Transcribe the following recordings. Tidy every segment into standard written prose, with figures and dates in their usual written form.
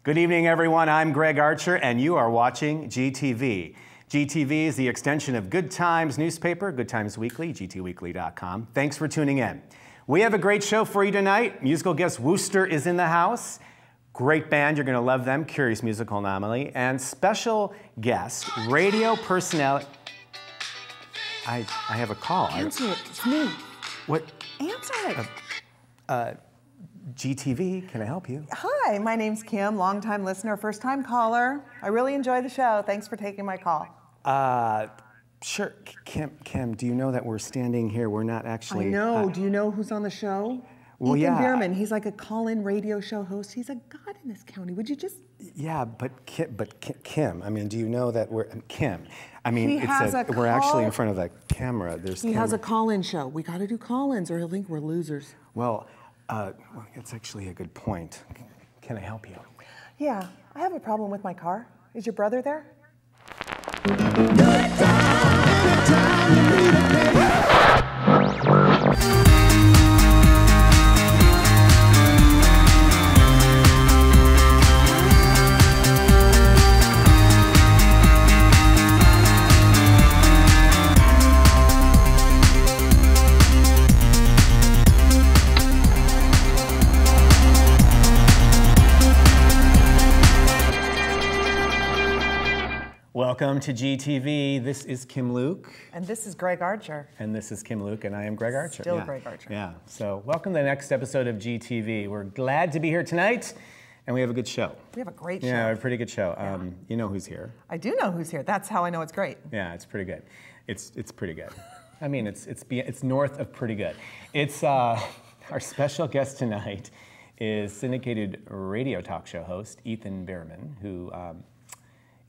Good evening, everyone. I'm Greg Archer, and you are watching GTV. GTV is the extension of Good Times newspaper, Good Times Weekly, gtweekly.com. Thanks for tuning in. We have a great show for you tonight. Musical guest Wooster is in the house. Great band, you're going to love them, Curious Musical Anomaly. And special guest, radio personality. I have a call. Answer it, it's me. What? Answer it. GTV, can I help you? Hi, my name's Kim, longtime listener, first-time caller. I really enjoy the show. Thanks for taking my call. Sure. Kim, do you know that we're standing here? We're not actually... I know. Do you know who's on the show? Well, Ethan yeah. Bearman. He's like a call-in radio show host. He's a god in this county. Would you just... Yeah, but Kim, I mean, do you know that we're... Kim, I mean, He has a we're actually in call- front of a camera. He has a call-in show. We got to do call-ins or he'll think we're losers. Well, it's actually a good point. Can I help you? Yeah, I have a problem with my car. Is your brother there? Welcome to GTV. This is Kim Luke. And this is Greg Archer. And this is Kim Luke, and I am Greg Archer. Still Greg Archer. Yeah, so welcome to the next episode of GTV. We're glad to be here tonight, and we have a good show. We have a great show. Yeah, a pretty good show. You know who's here. I do know who's here. That's how I know it's great. Yeah, it's pretty good. It's pretty good. I mean, it's north of pretty good. It's our special guest tonight is syndicated radio talk show host Ethan Bearman, who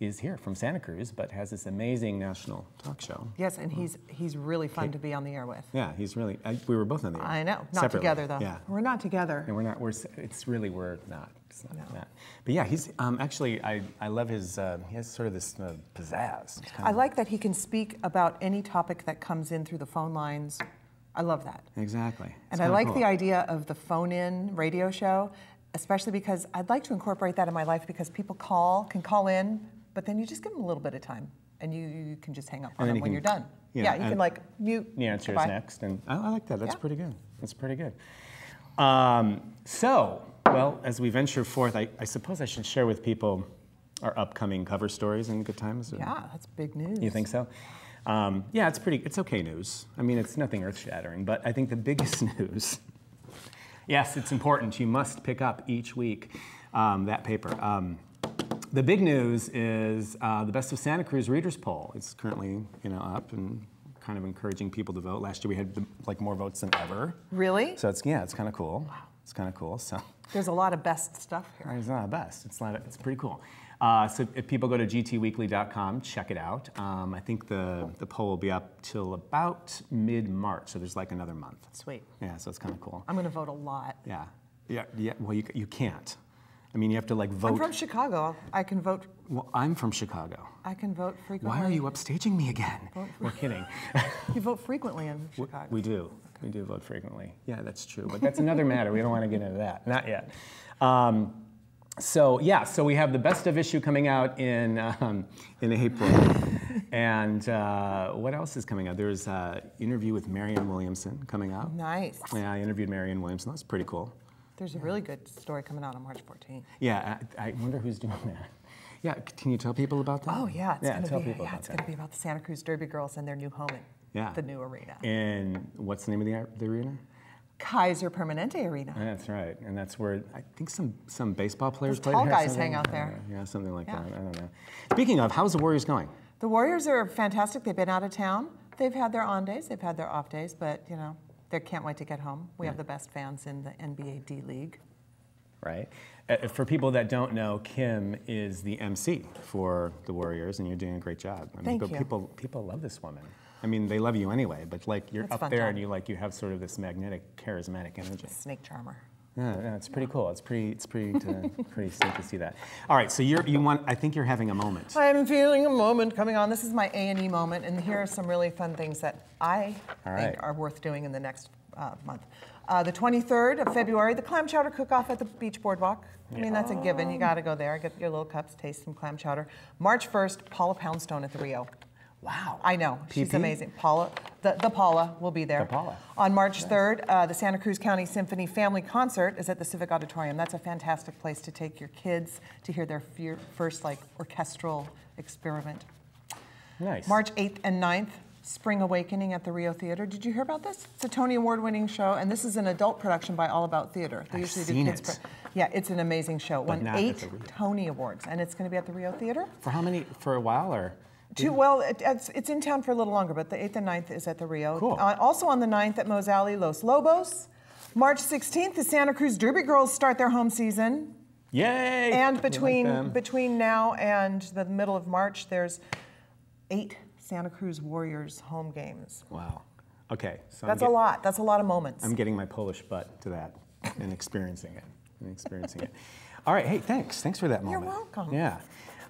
is here from Santa Cruz, but has this amazing national talk show. Yes, and he's really fun to be on the air with. Yeah, he's really. We were both on the air. I know, not separately. Together though. Yeah, we're not together. and we're not. We're not. It's not No. that. But yeah, he's actually. I love his. He has sort of this pizzazz. It's kind I of- like that he can speak about any topic that comes in through the phone lines. I love that. Exactly. And I like the idea of the phone-in radio show, especially because I'd like to incorporate that in my life because people can call in, but then you just give them a little bit of time, and you can just hang up on them when you're done. Yeah, you can like mute. The answer is goodbye. next, and I like that. That's Yeah. pretty good. That's pretty good. Well, as we venture forth, I suppose I should share with people our upcoming cover stories in Good Times. Yeah, that's big news. You think so? Yeah, it's okay news. I mean, it's nothing earth-shattering, but I think the biggest news, yes, it's important. You must pick up each week that paper. The big news is the Best of Santa Cruz Readers Poll. It's currently up and kind of encouraging people to vote. Last year we had more votes than ever. Really? So it's kind of cool. Wow. It's kind of cool. So there's a lot of best stuff here. it's not best. It's pretty cool. So if people go to gtweekly.com, check it out. I think the poll will be up till about mid-March, so there's like another month. Sweet. Yeah, so it's kind of cool. I'm going to vote a lot. Yeah. Well, you can't. I mean, you have to vote. I'm from Chicago. I can vote. Well, I'm from Chicago. I can vote frequently. Why are you upstaging me again? We're kidding. You vote frequently in Chicago. We do. We do vote frequently. Yeah, that's true. But that's another matter. We don't want to get into that. Not yet. So we have the best of issue coming out in April. And what else is coming out? There's an interview with Marianne Williamson coming out. Nice. Yeah, I interviewed Marianne Williamson. That's pretty cool. There's a really good story coming out on March 14th. Yeah, I wonder who's doing that. Yeah, can you tell people about that? Oh yeah, it's going that. to be about the Santa Cruz Derby girls and their new home in the new arena. And what's the name of the arena? Kaiser Permanente Arena. That's right, and that's where I think some baseball players Those play tall there. guys hang out there. Yeah, something like that. I don't know. Speaking of, how's the Warriors going? The Warriors are fantastic. They've been out of town. They've had their on days. They've had their off days, but they can't wait to get home. We have the best fans in the NBA D League. Right. For people that don't know, Kim is the MC for the Warriors, and you're doing a great job. Thank you. People love this woman. I mean, they love you anyway, but you're It's up there and you have sort of this magnetic, charismatic energy. Snake charmer. Yeah, it's pretty cool. It's pretty sweet to see that. All right, so I think you're having a moment. I'm feeling a moment coming on. This is my A&E moment, and here are some really fun things that I think are worth doing in the next month. The 23rd of February, the clam chowder cook-off at the beach boardwalk. I mean, that's a given. You got to go there, get your little cups, taste some clam chowder. March 1st, Paula Poundstone at the Rio. Wow. I know. She's amazing. Paula, the Paula will be there. The Paula. On March 3rd, the Santa Cruz County Symphony Family Concert is at the Civic Auditorium. That's a fantastic place to take your kids to hear their first orchestral experiment. Nice. March 8th and 9th, Spring Awakening at the Rio Theater. Did you hear about this? It's a Tony Award-winning show, and this is an adult production by All About Theater. They usually do kids. Yeah, it's an amazing show. It won 8 Tony Awards, and it's going to be at the Rio Theater. For how many? For a while, or? Well, it's in town for a little longer, but the 8th and 9th is at the Rio. Cool. Also on the 9th at Mose Alley, Los Lobos. March 16th, the Santa Cruz Derby Girls start their home season. Yay! And between now and the middle of March, there's 8 Santa Cruz Warriors home games. Wow. Okay. So that's a lot. That's a lot of moments. I'm getting my Polish butt to that and experiencing it. All right. Hey, thanks. Thanks for that moment. You're welcome. Yeah.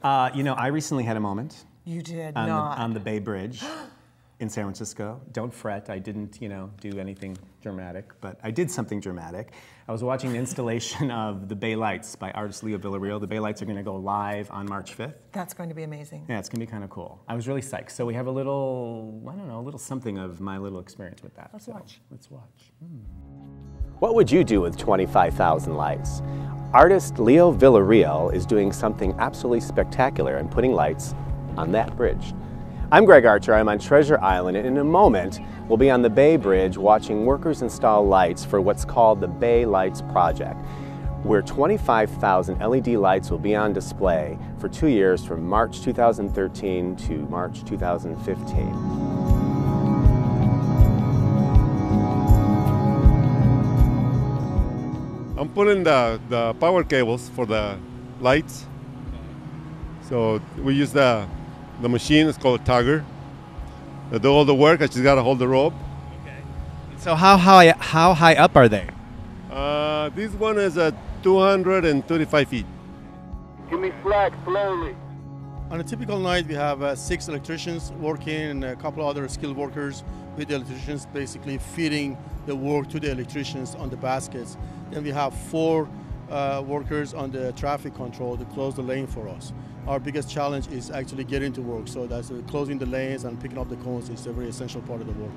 I recently had a moment. You did on the Bay Bridge in San Francisco. Don't fret, I didn't, do anything dramatic, but I did something dramatic. I was watching the installation of the Bay Lights by artist Leo Villarreal. The Bay Lights are going to go live on March 5th. That's going to be amazing. Yeah, it's going to be kind of cool. I was really psyched. So we have a little, a little something of my little experience with that. Let's watch. Let's watch. What would you do with 25,000 lights? Artist Leo Villarreal is doing something absolutely spectacular and putting lights on that bridge. I'm Greg Archer, I'm on Treasure Island, and in a moment we'll be on the Bay Bridge watching workers install lights for what's called the Bay Lights Project, where 25,000 LED lights will be on display for 2 years from March 2013 to March 2015. I'm putting the power cables for the lights. So we use the machine, it's called a tugger. They do all the work, I just gotta hold the rope. Okay. So how high up are they? This one is at 235 feet. Give me slack slowly. On a typical night, we have 6 electricians working and a couple other skilled workers with the electricians basically feeding the work to the electricians on the baskets. Then we have 4 workers on the traffic control to close the lane for us. Our biggest challenge is actually getting to work, so that's closing the lanes and picking up the cones is a very essential part of the work.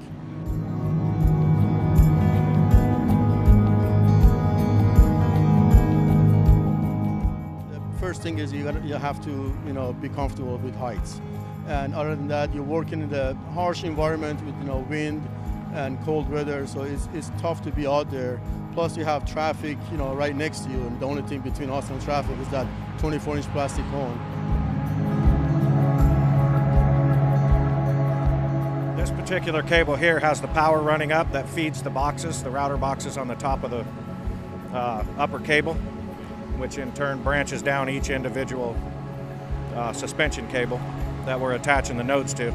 The first thing is you have to be comfortable with heights, and other than that, you're working in the harsh environment with wind and cold weather, so it's tough to be out there. Plus you have traffic right next to you, and the only thing between us and traffic is that 24-inch plastic cone. This particular cable here has the power running up that feeds the boxes, the router boxes on the top of the upper cable, which in turn branches down each individual suspension cable that we're attaching the nodes to.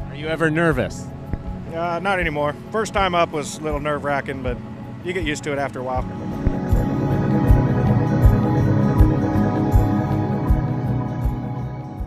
Are you ever nervous? Not anymore. First time up was a little nerve-wracking, but you get used to it after a while.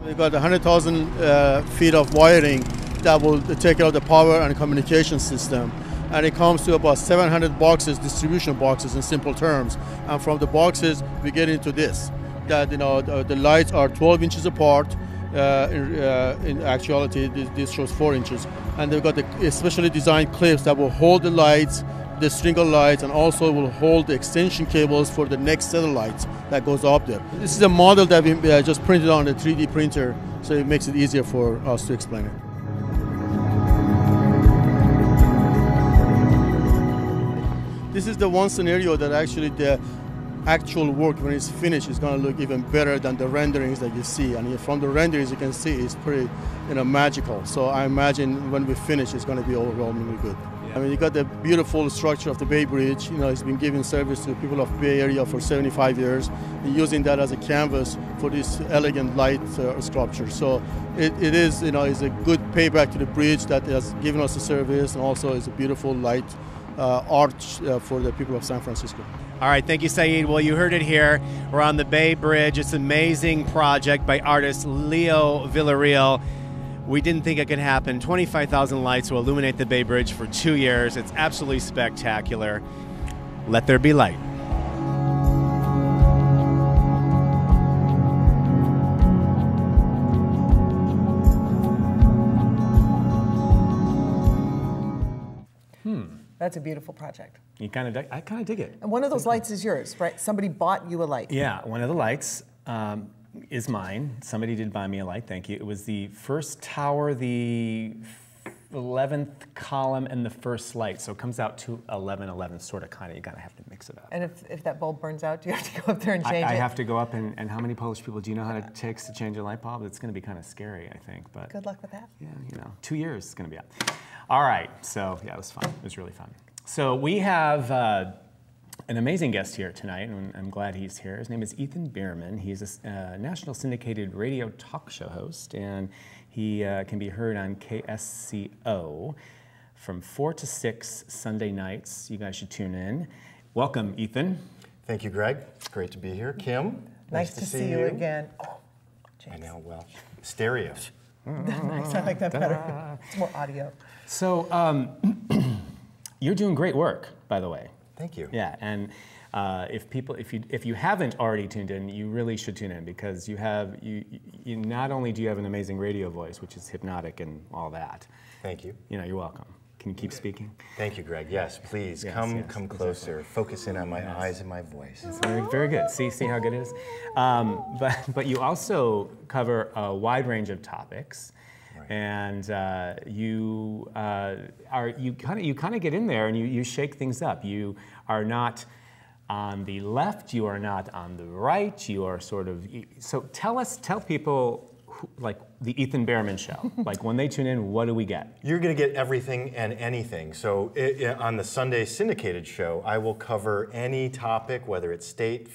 We've got 100,000 feet of wiring that will take care of the power and communication system. And it comes to about 700 boxes, distribution boxes in simple terms. And from the boxes, we get into this, that the lights are 12 inches apart. In actuality, this shows 4 inches. And they've got the specially designed clips that will hold the lights, the string of lights, and also will hold the extension cables for the next set of lights that goes up there. This is a model that we just printed on a 3D printer, so it makes it easier for us to explain it. This is the one scenario that actually the actual work, when it's finished, is going to look even better than the renderings that you see. And from the renderings, you can see it's pretty, magical. So I imagine when we finish, it's going to be overwhelmingly good. Yeah. I mean, you got the beautiful structure of the Bay Bridge. It's been giving service to people of Bay Area for 75 years, and using that as a canvas for this elegant light sculpture. So it is, is a good payback to the bridge that has given us the service, and also is a beautiful light arch for the people of San Francisco. All right, thank you, Saeed. Well, you heard it here. We're on the Bay Bridge. It's an amazing project by artist Leo Villarreal. We didn't think it could happen. 25,000 lights will illuminate the Bay Bridge for 2 years. It's absolutely spectacular. Let there be light. That's a beautiful project. I kind of dig it. And one of those lights is yours, right? Somebody bought you a light. Yeah, one of the lights is mine. Somebody did buy me a light, thank you. It was the first tower, the 11th column, and the first light. So it comes out to 11, sort of, kind of. You gotta have to mix it up. And if that bulb burns out, do you have to go up there and change it? I have to go up, and how many Polish people do you know how it takes to change a light bulb? It's gonna be kind of scary, I think. But good luck with that. Yeah, 2 years it's gonna be up. All right, so yeah, it was fun. It was really fun. So we have an amazing guest here tonight, and I'm glad he's here. His name is Ethan Bearman. He's a national syndicated radio talk show host, and he can be heard on KSCO from 4 to 6 Sunday nights. You guys should tune in. Welcome, Ethan. Thank you, Greg. It's great to be here. Kim, nice to see you again. Oh, I know, well, stereo. Nice, I like that better. It's more audio. So you're doing great work, by the way. Thank you. Yeah, and if you haven't already tuned in, you really should tune in, because you not only do you have an amazing radio voice, which is hypnotic and all that. Thank you. You're welcome. Can you keep speaking? Thank you, Greg. Yes, please come closer. Focus in on my eyes and my voice. It's very, very good. See how good it is. But you also cover a wide range of topics. And you kind of get in there and you shake things up. You are not on the left. You are not on the right. You are sort of. So tell people, like the Ethan Bearman show. Like when they tune in, what do we get? You're going to get everything and anything. So on the Sunday syndicated show, I will cover any topic, whether it's state,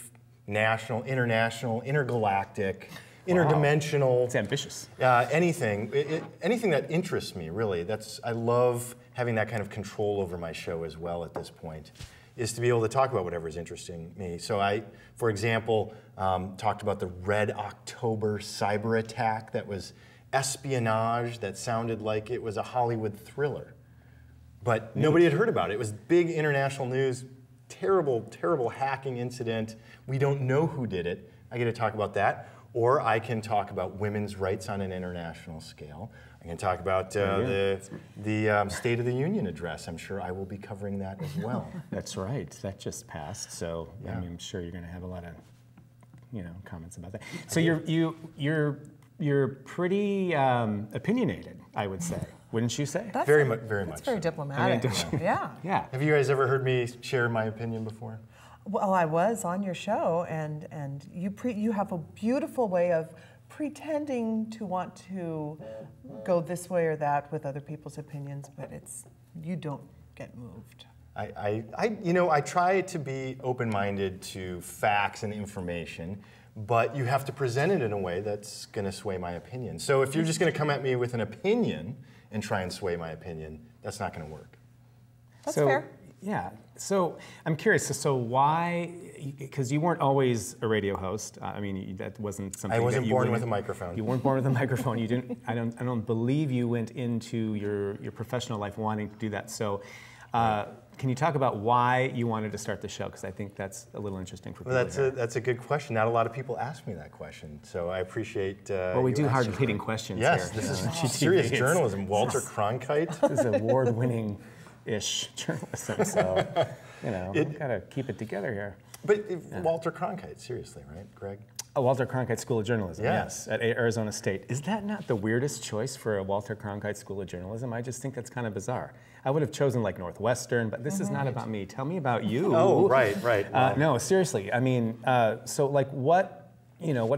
national, international, intergalactic. Interdimensional. It's ambitious. Anything that interests me, really. I love having that kind of control over my show as well at this point, is to be able to talk about whatever's interesting me. So I, for example, talked about the Red October cyber attack that was espionage that sounded like it was a Hollywood thriller. But nobody had heard about it. It was big international news, terrible, terrible hacking incident. We don't know who did it. I get to talk about that. Or I can talk about women's rights on an international scale. I can talk about the State of the Union address. I'm sure I will be covering that as well. That's right. That just passed. So yeah. I'm sure you're going to have a lot of, comments about that. So you're pretty opinionated, I would say. Wouldn't you say? Very much. That's very diplomatic. Yeah. Yeah. Have you guys ever heard me share my opinion before? Well, I was on your show, and you have a beautiful way of pretending to want to go this way or that with other people's opinions, but you don't get moved. I try to be open-minded to facts and information, but you have to present it in a way that's going to sway my opinion. So if you're just going to come at me with an opinion and try and sway my opinion, that's not going to work. That's fair. Yeah. So I'm curious. So why? Because you weren't always a radio host. I mean, that wasn't something. I wasn't that you born with a microphone. You weren't born with a microphone. You didn't. I don't believe you went into your professional life wanting to do that. So. Can you talk about why you wanted to start the show? Because I think that's a little interesting for people. Well, that's a good question. Not a lot of people ask me that question, so I appreciate. Well, we do hard-hitting questions. Yes, here. This is serious journalism. Walter Cronkite. This is award-winning-ish journalism. So we've got to keep it together here. But Walter Cronkite, seriously, right, Greg? Walter Cronkite School of Journalism, Yeah. yes, at Arizona State. Is that not the weirdest choice for a Walter Cronkite School of Journalism? I just think that's kind of bizarre. I would have chosen like Northwestern, but this is not about me. Tell me about you. Oh, right. No, seriously. I mean, so like what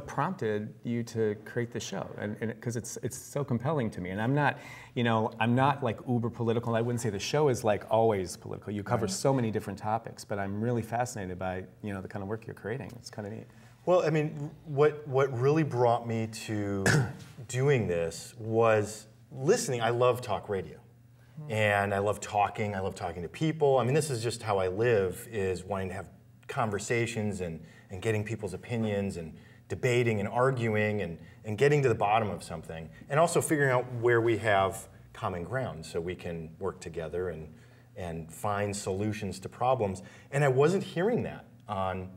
prompted you to create the show? And because it's so compelling to me, and I'm not like uber political. I wouldn't say the show is like always political. You cover so many different topics, but I'm really fascinated by the kind of work you're creating. It's kind of neat. Well, I mean, what really brought me to doing this was listening. I love talk radio, and I love talking. I love talking to people. I mean, this is just how I live, is wanting to have conversations and getting people's opinions and debating and arguing and getting to the bottom of something, and also figuring out where we have common ground so we can work together and find solutions to problems. And I wasn't hearing that on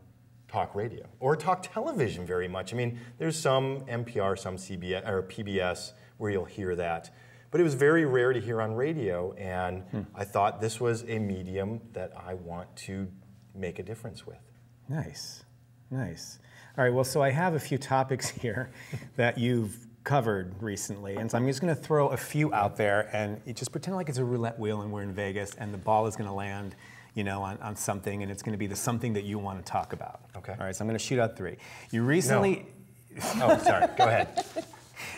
talk radio or talk television very much. I mean, there's some NPR, some CBS or PBS where you'll hear that, but it was very rare to hear on radio, and I thought this was a medium that I want to make a difference with. Nice, nice. All right, well, so I have a few topics here that you've covered recently, and so I'm just going to throw a few out there, and you just pretend like it's a roulette wheel and we're in Vegas, and the ball is going to land, you know, on something, and it's going to be the something that you want to talk about. Okay. All right, so I'm going to shoot out three. You recently... No. Oh, sorry, go ahead.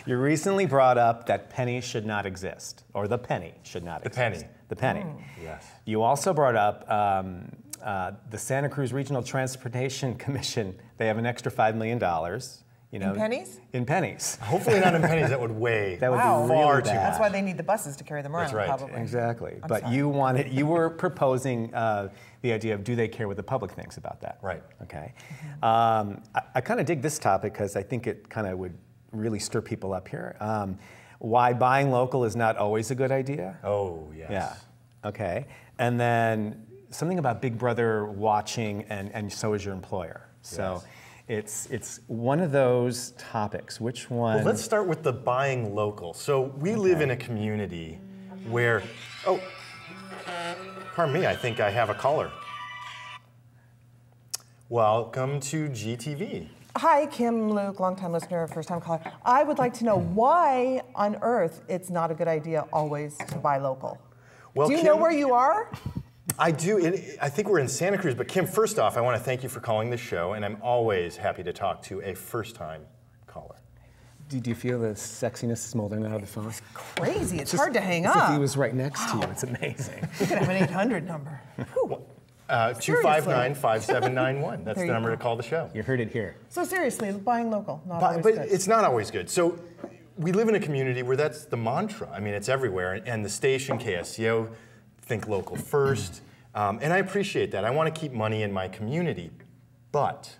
You recently brought up that pennies should not exist, or the penny should not exist. penny. The penny. Yes. You also brought up the Santa Cruz Regional Transportation Commission. They have an extra $5 million. You know, in pennies? In pennies. Hopefully not in pennies. That would weigh that would wow. be really far too bad. That's why they need the buses to carry them around, That's right. probably. Exactly. I'm But sorry. you were proposing the idea of, do they care what the public thinks about that? Right. Okay. I kind of dig this topic because I think it kind of would really stir people up here. Why buying local is not always a good idea? Oh, yes. Yeah. Okay. And then something about Big Brother watching, and so is your employer. So it's one of those topics. Which one? Well, let's start with the buying local. So we live in a community where, oh, pardon me, I think I have a caller. Welcome to GTV. Hi, Kim Luke, longtime listener, first-time caller. I would like to know why on earth it's not a good idea always to buy local. Well, Do you Kim, know where you are? I do. I think we're in Santa Cruz. But Kim, first off, I want to thank you for calling the show, and I'm always happy to talk to a first-time caller. Do you feel the sexiness smoldering out of the phone? Crazy. It's hard to hang As up. if he was right next to you. It's amazing. You could have an 800 number. 259-5791. That's the number to call the show. You heard it here. So seriously, buying local, not always But good. it's not always good. So we live in a community where that's the mantra. I mean, it's everywhere. And the station, KSCO, think local first. And I appreciate that. I want to keep money in my community. But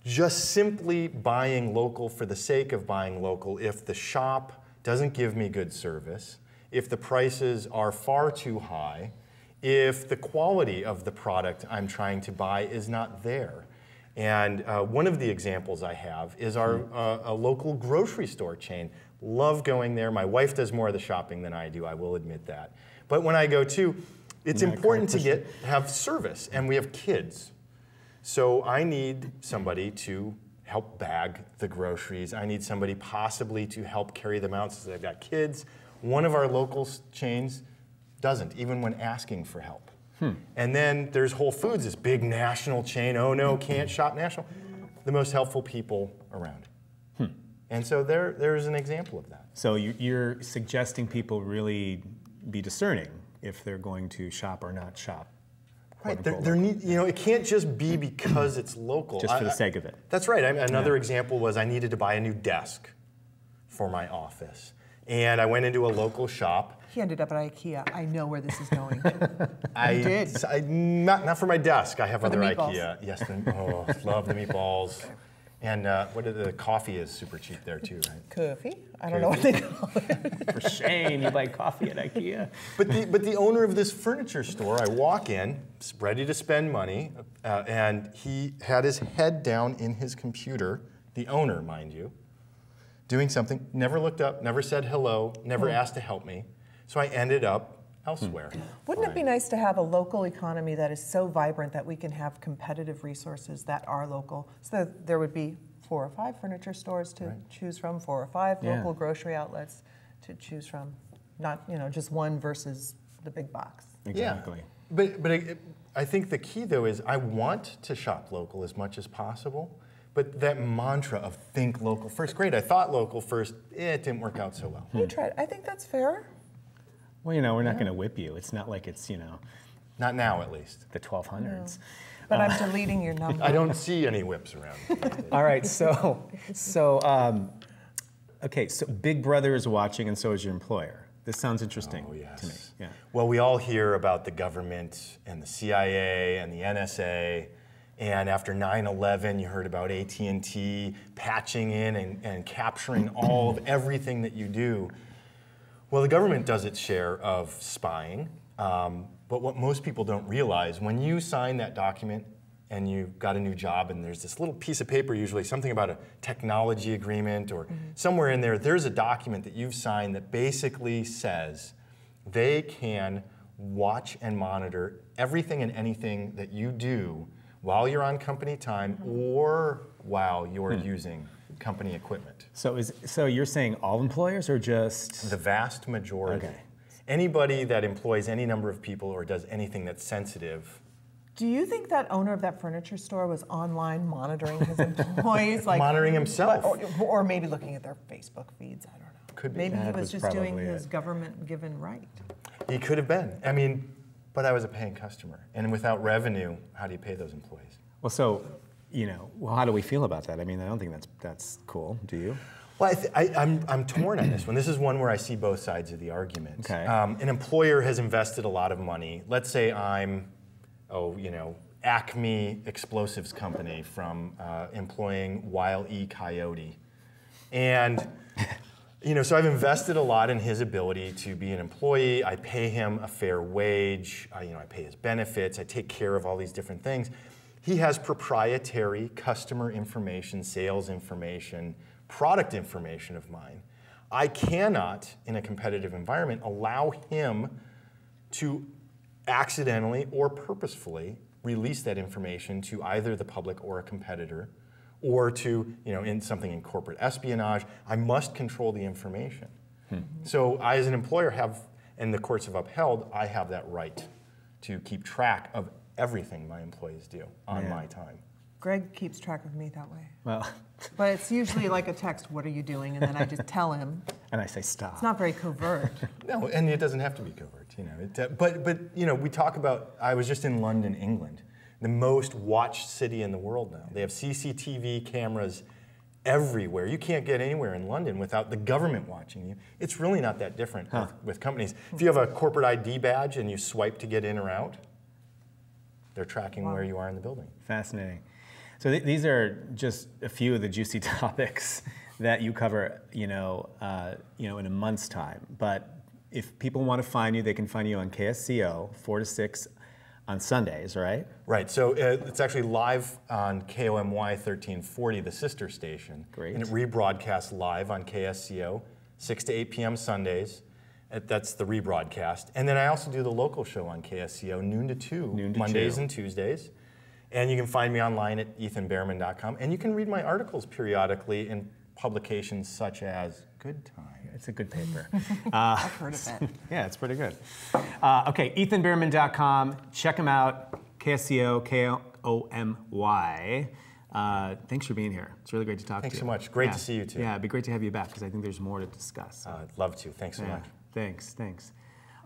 just simply buying local for the sake of buying local, if the shop doesn't give me good service, if the prices are far too high, if the quality of the product I'm trying to buy is not there. And one of the examples I have is our a local grocery store chain. Love going there. My wife does more of the shopping than I do, I will admit that. But when I go too, it's important to have service, and we have kids. So I need somebody to help bag the groceries. I need somebody possibly to help carry them out since I've got kids. One of our local chains doesn't, even when asking for help. And then there's Whole Foods, this big national chain. Oh no, can't shop national. The most helpful people around. And so there's an example of that. So you're suggesting people really be discerning if they're going to shop or not shop. Right, it can't just be because it's local. Just for the sake of it. That's right. Another example was I needed to buy a new desk for my office. And I went into a local shop. He ended up at IKEA. I know where this is going. I did. Not for my desk. I have For the other meatballs. IKEA. Yes, love the meatballs. And the coffee is super cheap there too, right? Coffee? I don't know what they call it. For shame, you buy coffee at IKEA. But the owner of this furniture store, I walk in, ready to spend money, and he had his head down in his computer, the owner, mind you, doing something, never looked up, never said hello, never asked to help me. So I ended up elsewhere. Wouldn't it be nice to have a local economy that is so vibrant that we can have competitive resources that are local? So there would be 4 or 5 furniture stores to choose from, 4 or 5 local grocery outlets to choose from, not just one versus the big box. Exactly. Yeah. But I think the key though is I want to shop local as much as possible. But that mantra of think local first, great, I thought local first, it didn't work out so well. You tried. I think that's fair. Well, we're not going to whip you. It's not like it's, Not now, at least. the 1200s. But I'm deleting your number. I don't see any whips around. All right, so Big Brother is watching, and so is your employer. This sounds interesting to me. Yeah. Well, we all hear about the government and the CIA and the NSA, And after 9/11, you heard about AT&T patching in and capturing all of everything that you do. Well, the government does its share of spying, but what most people don't realize, when you sign that document and you got a new job and there's this little piece of paper, usually something about a technology agreement or somewhere in there, there's a document that you've signed that basically says they can watch and monitor everything and anything that you do while you're on company time or while you're using company equipment. So you're saying all employers or just? The vast majority. Okay. Anybody that employs any number of people or does anything that's sensitive. Do you think that owner of that furniture store was online monitoring his employees? Like, monitoring himself. Or maybe looking at their Facebook feeds, I don't know. Could be. Maybe he That was was just doing probably his government-given right. He could have been. I mean, but I was a paying customer. And without revenue, how do you pay those employees? Well, so, well, how do we feel about that? I mean, I don't think that's cool. Do you? Well, I'm torn on this one. This is one where I see both sides of the argument. Okay. An employer has invested a lot of money. Let's say I'm, Acme Explosives Company from employing Wile E. Coyote. And, so I've invested a lot in his ability to be an employee. I pay him a fair wage. I pay his benefits. I take care of all these different things. He has proprietary customer information, sales information, product information of mine. I cannot, in a competitive environment, allow him to accidentally or purposefully release that information to either the public or a competitor, or to, in something in corporate espionage. I must control the information. So I, as an employer, have, and the courts have upheld, I have that right to keep track of everything my employees do on my time. Greg keeps track of me that way. Well, but it's usually like a text, what are you doing? And then I just tell him. And I say stop. It's not very covert. No, and it doesn't have to be covert, But we talk about, I was just in London, England, the most watched city in the world now. They have CCTV cameras everywhere. You can't get anywhere in London without the government watching you. It's really not that different with companies. If you have a corporate ID badge and you swipe to get in or out, they're tracking where you are in the building. Fascinating. So these are just a few of the juicy topics that you cover, in a month's time. But if people want to find you, they can find you on KSCO 4 to 6 on Sundays, right? Right. So it's actually live on KOMY 1340, the sister station. Great. And it rebroadcasts live on KSCO 6 to 8 p.m. Sundays. That's the rebroadcast. And then I also do the local show on KSCO, noon to 2, Mondays and Tuesdays. And you can find me online at ethanbearman.com. And you can read my articles periodically in publications such as Good Time. It's a good paper. I've heard of it. Yeah, it's pretty good. Okay, ethanbearman.com. Check him out. KSCO, KOMY. Thanks for being here. It's really great to talk to you. Thanks so much. Great to see you too. Yeah, it'd be great to have you back because I think there's more to discuss. I'd love to. Thanks so much. Thanks.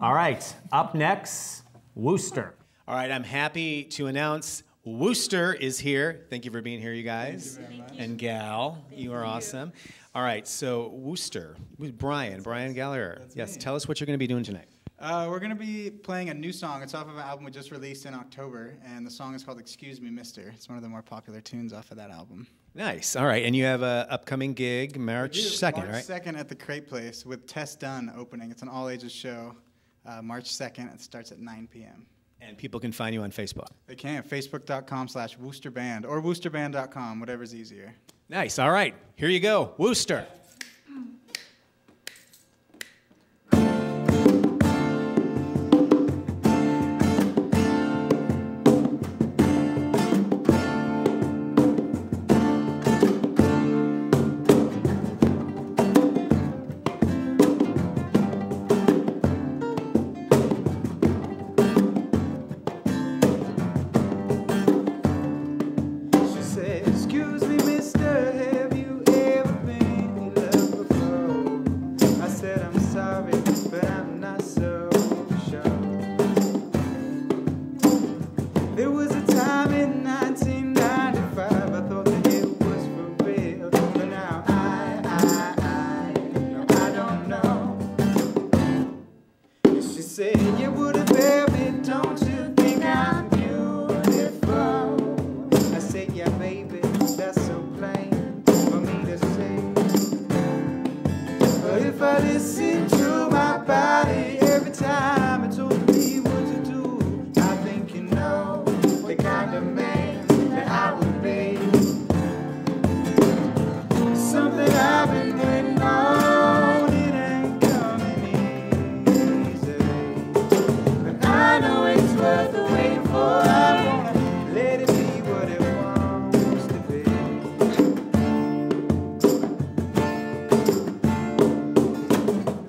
All right, up next, Wooster. All right, I'm happy to announce Wooster is here. Thank you for being here, you guys. And gal, you are awesome. All right, so Wooster, with Brian Gallagher. Yes, tell us what you're going to be doing tonight. We're going to be playing a new song. It's off of an album we just released in October, and the song is called Excuse Me, Mister. It's one of the more popular tunes off of that album. Nice. All right, and you have an upcoming gig March 2nd, right? March 2nd at the Crate Place with Tess Dunn opening. It's an all-ages show. March 2nd. It starts at 9 p.m. And people can find you on Facebook. They can. Facebook.com/WoosterBand or WoosterBand.com, whatever's easier. Nice. All right. Here you go. Wooster. Excuse me, mister, have you ever been I've been waiting on, it ain't coming easy. But I know it's worth the waiting for. I wanna let it be what it wants to be.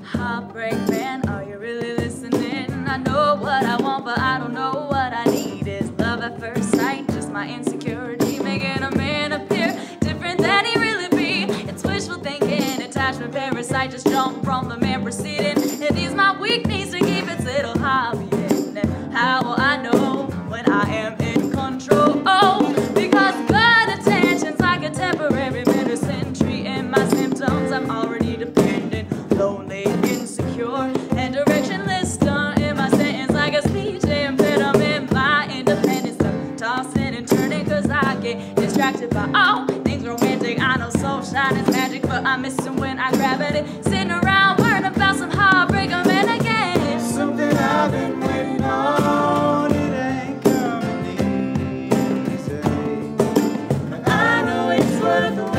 Heartbreak man, are you really listening? I know what I want, but I don't know what I need. Is love at first sight just my insecurity making a man appear different than he really be? It's wishful thinking, attachment parasite, just jump from the man proceeding. It is my weakness to keep its little hobby in. And how will I know when I am in control? Oh, because blood attention's like a temporary medicine, treating my symptoms. I'm already dependent, lonely, insecure, and directionless. Done in my sentence like a speech impediment. My independence, I'm tossing and turning, cause I get distracted by all things romantic. I know soul shine is magic, but I'm missing when I grab at it. Sitting around worrying about some heartbreak man again. Something I've been waiting on, it ain't coming easy. But I know it's worth the wait.